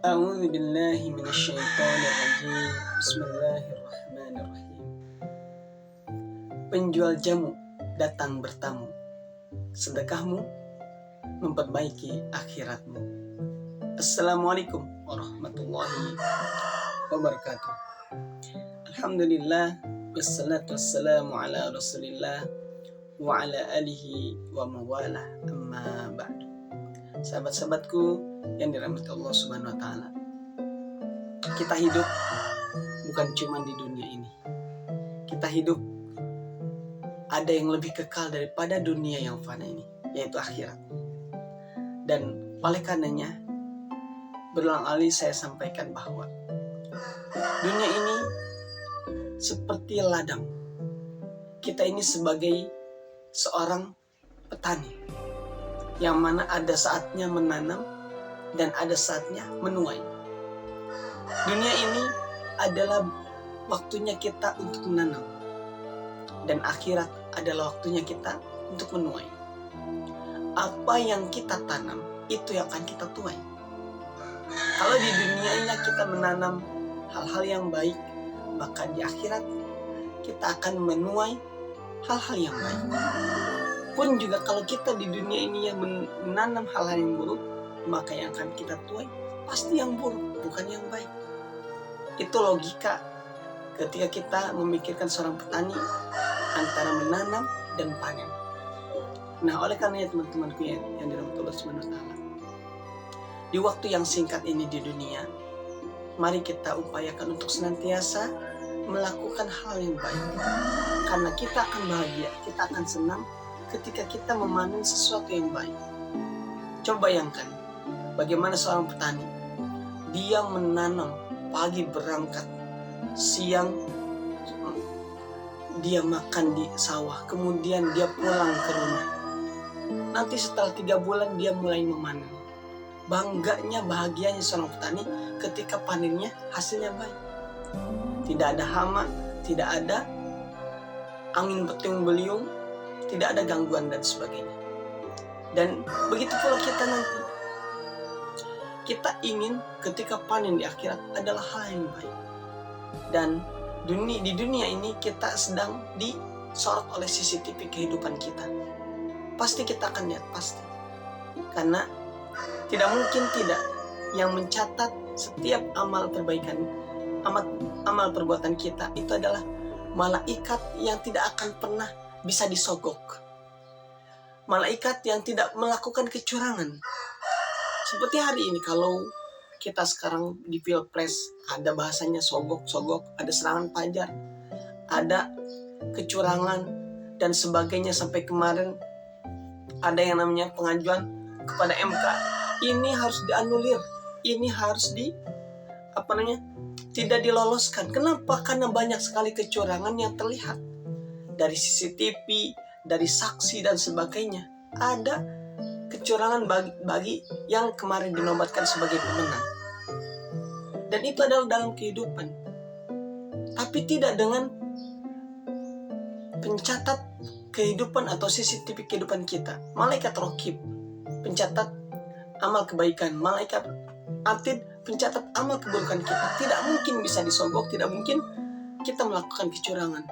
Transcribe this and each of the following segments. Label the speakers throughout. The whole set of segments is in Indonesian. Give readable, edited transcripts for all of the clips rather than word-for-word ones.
Speaker 1: أعوذ بالله من الشيطان الرجيم. بسم الله الرحمن الرحيم. Penjual jamu datang bertamu, sedekahmu memperbaiki akhiratmu. Assalamualaikum warahmatullahi wabarakatuh. Alhamdulillah, wassalatu wassalamu ala rasulillah wa ala alihi wa mawalah, amma ba'du. Sahabat-sahabatku yang dirahmati Allah Subhanahu wa taala. Kita hidup bukan cuma di dunia ini. Kita hidup ada yang lebih kekal daripada dunia yang fana ini, yaitu akhirat. Dan oleh karenanya berulang kali saya sampaikan bahwa dunia ini seperti ladang. Kita ini sebagai seorang petani yang mana ada saatnya menanam dan ada saatnya menuai. Dunia ini adalah waktunya kita untuk menanam, dan akhirat adalah waktunya kita untuk menuai. Apa yang kita tanam, itu yang akan kita tuai. Kalau di dunia ini kita menanam hal-hal yang baik, maka di akhirat kita akan menuai hal-hal yang baik. Pun juga kalau kita di dunia ini yang menanam hal-hal yang buruk, maka yang akan kita tuai pasti yang buruk, bukan yang baik. Itu logika ketika kita memikirkan seorang petani antara menanam dan panen. Nah, oleh karena itu teman-temanku yang dirahmati Allah Subhanahu wa taala, di waktu yang singkat ini di dunia, mari kita upayakan untuk senantiasa melakukan hal yang baik. Karena kita akan bahagia, kita akan senang ketika kita memanen sesuatu yang baik. Coba bayangkan bagaimana seorang petani, dia menanam, pagi berangkat, siang dia makan di sawah, kemudian dia pulang ke rumah. Nanti setelah 3 bulan dia mulai memanen. Bangganya, bahagianya seorang petani ketika panennya hasilnya baik. Tidak ada hama, tidak ada angin puting beliung, tidak ada gangguan dan sebagainya. Dan begitu pula kita nanti. Kita ingin ketika panen di akhirat adalah hal yang baik. Dan di dunia ini kita sedang disorot oleh CCTV kehidupan kita. Pasti kita akan lihat, pasti. Karena tidak mungkin tidak yang mencatat setiap amal perbaikan, amal perbuatan kita itu adalah malaikat yang tidak akan pernah bisa disogok. Malaikat yang tidak melakukan kecurangan. Seperti hari ini kalau kita sekarang di Pilpres ada bahasanya sogok, ada serangan pajar, ada kecurangan dan sebagainya, sampai kemarin ada yang namanya pengajuan kepada MK. Ini harus dianulir, ini harus tidak diloloskan. Kenapa? Karena banyak sekali kecurangan yang terlihat dari CCTV, dari saksi dan sebagainya. Ada kecurangan bagi yang kemarin dinobatkan sebagai pemenang. Dan itu adalah dalam kehidupan. Tapi tidak dengan pencatat kehidupan atau CCTV kehidupan kita. Malaikat Raqib pencatat amal kebaikan, malaikat Atid pencatat amal keburukan kita. Tidak mungkin bisa disogok, tidak mungkin kita melakukan kecurangan.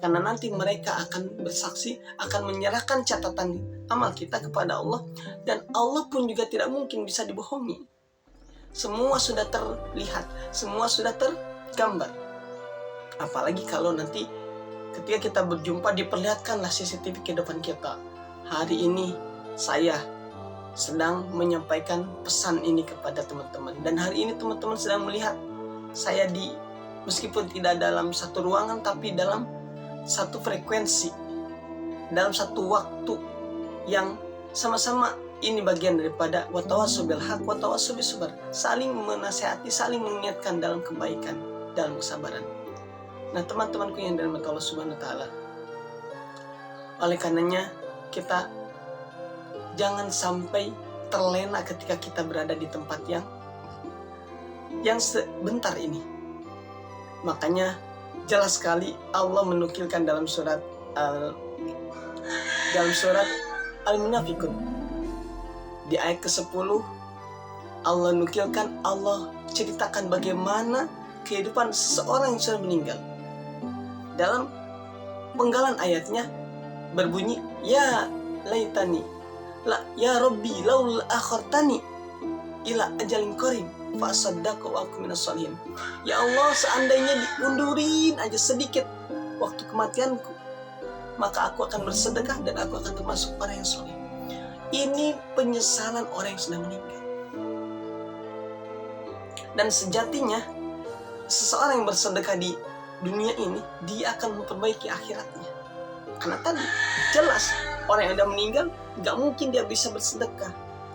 Speaker 1: Karena nanti mereka akan bersaksi, akan menyerahkan catatan amal kita kepada Allah. Dan Allah pun juga tidak mungkin bisa dibohongi. Semua sudah terlihat, semua sudah tergambar. Apalagi kalau nanti ketika kita berjumpa diperlihatkanlah CCTV kehidupan kita. Hari ini saya sedang menyampaikan pesan ini kepada teman-teman. Dan hari ini teman-teman sedang melihat saya meskipun tidak dalam satu ruangan, tapi dalam satu frekuensi, dalam satu waktu yang sama-sama. Ini bagian daripada watawasau bil haq watawasau bis sabr, saling menasihati, saling mengingatkan dalam kebaikan, dalam kesabaran. Nah, teman-temanku yang dirahmati Allah Subhanahu wa taala, oleh karenanya kita jangan sampai terlena ketika kita berada di tempat yang sebentar ini. Makanya jelas sekali Allah menukilkan dalam surat Al-Munafiqun di ayat ke-10 Allah nukilkan, Allah ceritakan bagaimana kehidupan seseorang yang sudah meninggal. Dalam penggalan ayatnya berbunyi, ya laitani, ya Rabbi laul akhartani ila ajalin qarib fa asaddaqu wa aku minas sholihin. Ya Allah, seandainya diundurin aja sedikit waktu kematianku, maka aku akan bersedekah dan aku akan termasuk orang yang soleh. Ini penyesalan orang yang sudah meninggal. Dan sejatinya seseorang yang bersedekah di dunia ini, dia akan memperbaiki akhiratnya. Karena tadi jelas orang yang sudah meninggal gak mungkin dia bisa bersedekah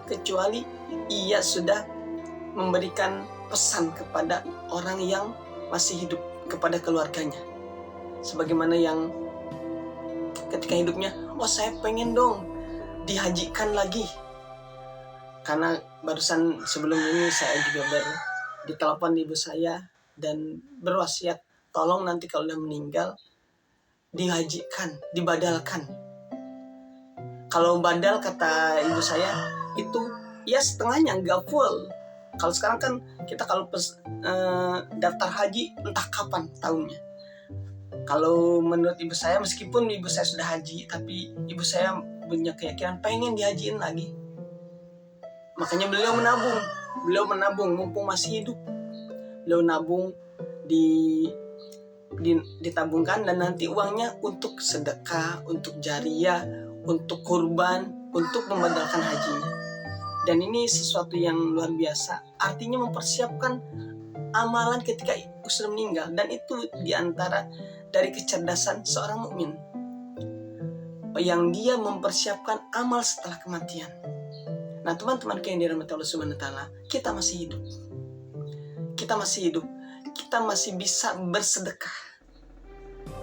Speaker 1: kecuali ia sudah memberikan pesan kepada orang yang masih hidup, kepada keluarganya. Sebagaimana yang ketika hidupnya, saya pengen dong dihajikan lagi. Karena barusan sebelum ini saya juga ditelepon ibu saya dan berwasiat, tolong nanti kalau udah meninggal dihajikan, dibadalkan. Kalau badal kata ibu saya itu ya setengahnya, nggak full. Kalau sekarang kan kita kalau daftar haji entah kapan tahunnya. Kalau menurut ibu saya, meskipun ibu saya sudah haji, tapi ibu saya punya keyakinan pengen dihajiin lagi. Makanya beliau menabung mumpung masih hidup. Beliau nabung ditabungkan dan nanti uangnya untuk sedekah, untuk jariyah, untuk kurban, untuk membadalkan hajinya. Dan ini sesuatu yang luar biasa, artinya mempersiapkan amalan ketika sudah meninggal. Dan itu diantara dari kecerdasan seorang mukmin, yang dia mempersiapkan amal setelah kematian. Nah teman-teman yang dirahmati Allah Subhanahu wa Ta'ala, kita masih hidup, kita masih bisa bersedekah.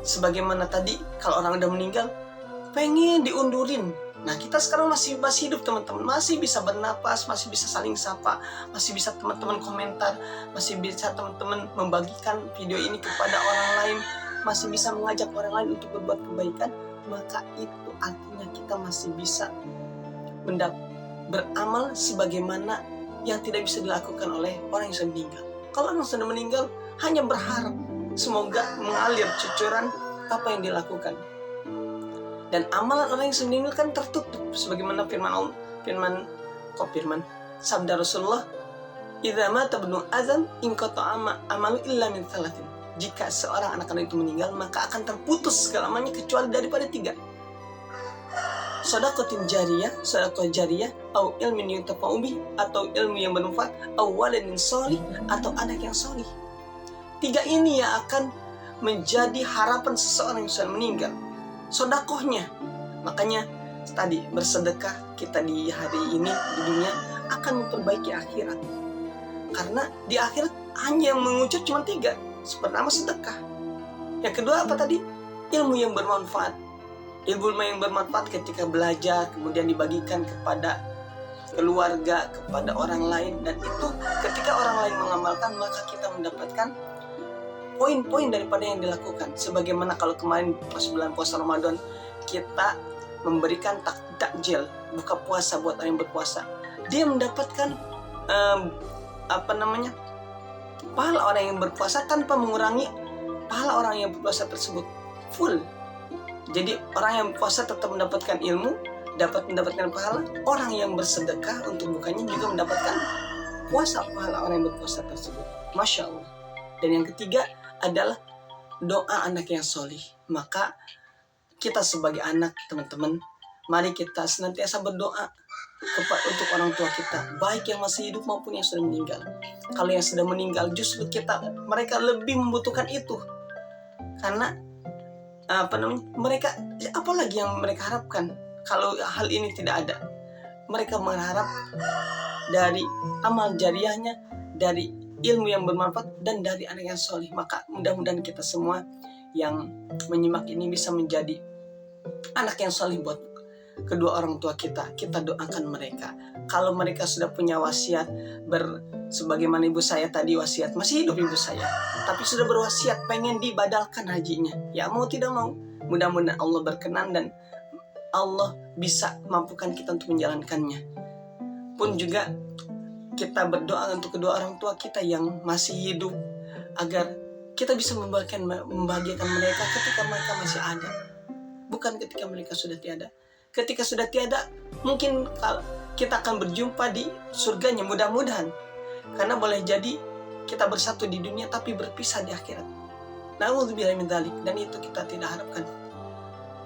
Speaker 1: Sebagaimana tadi kalau orang udah meninggal pengen diundurin, nah kita sekarang masih hidup teman-teman, masih bisa bernapas, masih bisa saling sapa, masih bisa teman-teman komentar, masih bisa teman-teman membagikan video ini kepada orang lain, masih bisa mengajak orang lain untuk berbuat kebaikan. Maka itu artinya kita masih bisa beramal sebagaimana yang tidak bisa dilakukan oleh orang yang sudah meninggal. Kalau orang sudah meninggal hanya berharap semoga mengalir cucuran apa yang dilakukan. Dan amalan orang yang sudah meninggal kan tertutup, sebagaimana firman sabda Rasulullah, idza mata ibnu adam inqata amalu illa min thalathin. Jika seorang anak-anak itu meninggal, maka akan terputus segalanya kecuali daripada 3. Shadaqatin jariyah, sedekah jariyah, atau ilmin yuntafa'u bih, atau ilmu yang bermanfaat, atau waladin sholih, atau anak yang sholih. 3 ini yang akan menjadi harapan seseorang yang sudah meninggal. Sedekahnya, makanya tadi bersedekah kita di hari ini di dunia akan memperbaiki akhirat. Karena di akhirat hanya yang mengucap cuma 3. Pertama sedekah. Yang kedua apa tadi? Ilmu yang bermanfaat. Ilmu yang bermanfaat ketika belajar kemudian dibagikan kepada keluarga, kepada orang lain, dan itu ketika orang lain mengamalkan maka kita mendapatkan poin-poin daripada yang dilakukan. Sebagaimana kalau kemarin pas bulan puasa Ramadan kita memberikan takjil, buka puasa buat orang yang berpuasa, dia mendapatkan pahala orang yang berpuasa tanpa mengurangi pahala orang yang berpuasa tersebut, full. Jadi orang yang puasa tetap mendapatkan ilmu, dapat mendapatkan pahala. Orang yang bersedekah untuk bukanya juga mendapatkan pahala orang yang berpuasa tersebut. Masya Allah. Dan yang ketiga adalah doa anak yang solih. Maka kita sebagai anak, teman-teman, mari kita senantiasa berdoa untuk orang tua kita, baik yang masih hidup maupun yang sudah meninggal. Kalau yang sudah meninggal justru mereka lebih membutuhkan itu. Karena mereka, apalagi yang mereka harapkan kalau hal ini tidak ada? Mereka mengharap dari amal jariyahnya, dari ilmu yang bermanfaat, dan dari anak yang soleh. Maka mudah-mudahan kita semua yang menyimak ini bisa menjadi anak yang soleh buat kedua orang tua kita. Kita doakan mereka. Kalau mereka sudah punya wasiat, sebagaimana ibu saya tadi wasiat, masih hidup ibu saya, tapi sudah berwasiat pengen dibadalkan hajinya, ya mau tidak mau, mudah-mudahan Allah berkenan dan Allah bisa mampukan kita untuk menjalankannya. Pun juga kita berdoa untuk kedua orang tua kita yang masih hidup, agar kita bisa membahagiakan mereka ketika mereka masih ada, bukan ketika mereka sudah tiada. Ketika sudah tiada, mungkin kita akan berjumpa di surganya, mudah-mudahan. Karena boleh jadi kita bersatu di dunia tapi berpisah di akhirat. Na'udzubillahi min dzalik, dan itu kita tidak harapkan.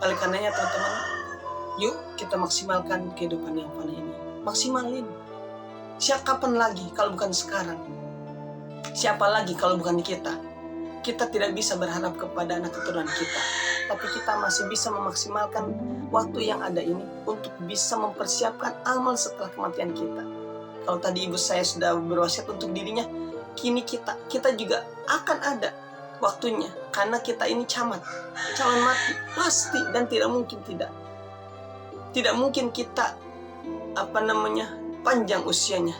Speaker 1: Oleh karenanya teman-teman, yuk kita maksimalkan kehidupan yang fana ini. Maksimalin. Kapan lagi kalau bukan sekarang? Siapa lagi kalau bukan kita? Kita tidak bisa berharap kepada anak keturunan kita, tapi kita masih bisa memaksimalkan waktu yang ada ini untuk bisa mempersiapkan amal setelah kematian kita. Kalau tadi ibu saya sudah berwasiat untuk dirinya, kini kita juga akan ada waktunya, karena kita ini calon mati pasti, dan tidak mungkin kita panjang usianya,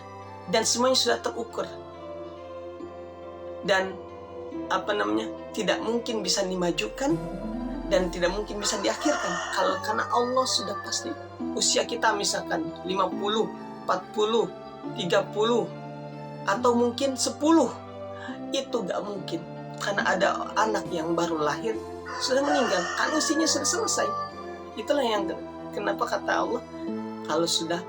Speaker 1: dan semuanya sudah terukur, dan tidak mungkin bisa dimajukan dan tidak mungkin bisa diakhirkan karena Allah sudah pasti. Usia kita misalkan 50, 40, 30 atau mungkin 10, itu gak mungkin, karena ada anak yang baru lahir sudah meninggal, kan usianya sudah selesai. Itulah yang kenapa kata Allah, kalau sudah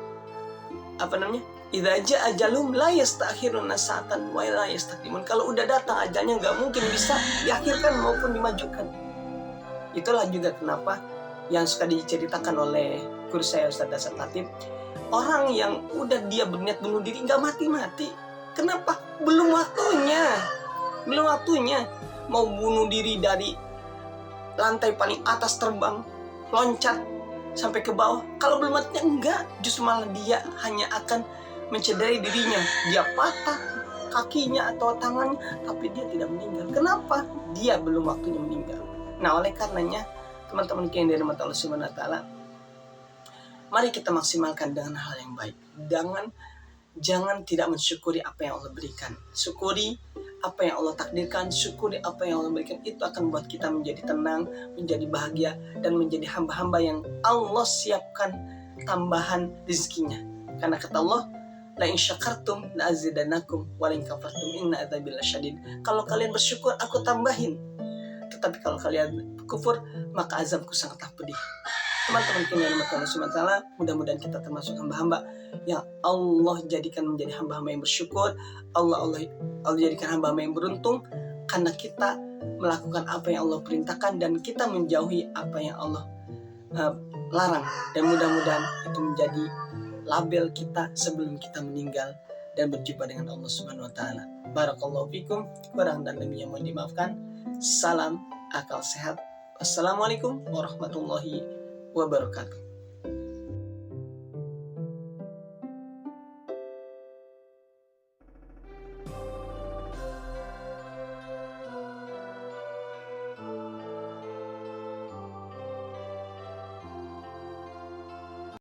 Speaker 1: idza jaa ajalum la yastakhiruna sa'atan wa la yastaqdimun. Kalau udah datang ajalnya nggak mungkin bisa diakhirkan maupun dimajukan. Itulah juga kenapa yang suka diceritakan oleh guru saya Ustaz Dasar Latif, orang yang udah dia berniat bunuh diri nggak mati-mati. Kenapa? Belum waktunya. Mau bunuh diri dari lantai paling atas terbang, loncat sampai ke bawah, kalau belum matinya enggak, justru malah dia hanya akan mencederai dirinya. Dia patah kakinya atau tangannya, tapi dia tidak meninggal. Kenapa? Dia belum waktunya meninggal. Nah, oleh karenanya teman-teman yang dirahmati Allah Subhanahu wa taala, mari kita maksimalkan dengan hal yang baik. Jangan tidak mensyukuri apa yang Allah berikan. Syukuri apa yang Allah takdirkan, syukuri apa yang Allah berikan. Itu akan membuat kita menjadi tenang, menjadi bahagia, dan menjadi hamba-hamba yang Allah siapkan tambahan rezekinya. Karena kata Allah, la in syakartum la azidannakum wa la in kafartum inna adzabi lasyadid. Kalau kalian bersyukur, aku tambahin. Tetapi kalau kalian kufur, maka azabku sangatlah pedih. Teman-teman yang dirahmati Allah Subhanahu wa taala, mudah-mudahan kita termasuk hamba-hamba yang Allah jadikan menjadi hamba-hamba yang bersyukur. Allah jadikan hamba-hamba yang beruntung, karena kita melakukan apa yang Allah perintahkan dan kita menjauhi apa yang Allah larang. Dan mudah-mudahan itu menjadi label kita sebelum kita meninggal dan berjumpa dengan Allah Subhanahu wa taala. Barakallahu fikum, kurang dan lebihnya mohon dimaafkan. Salam akal sehat. Assalamualaikum warahmatullahi wabarakatuh.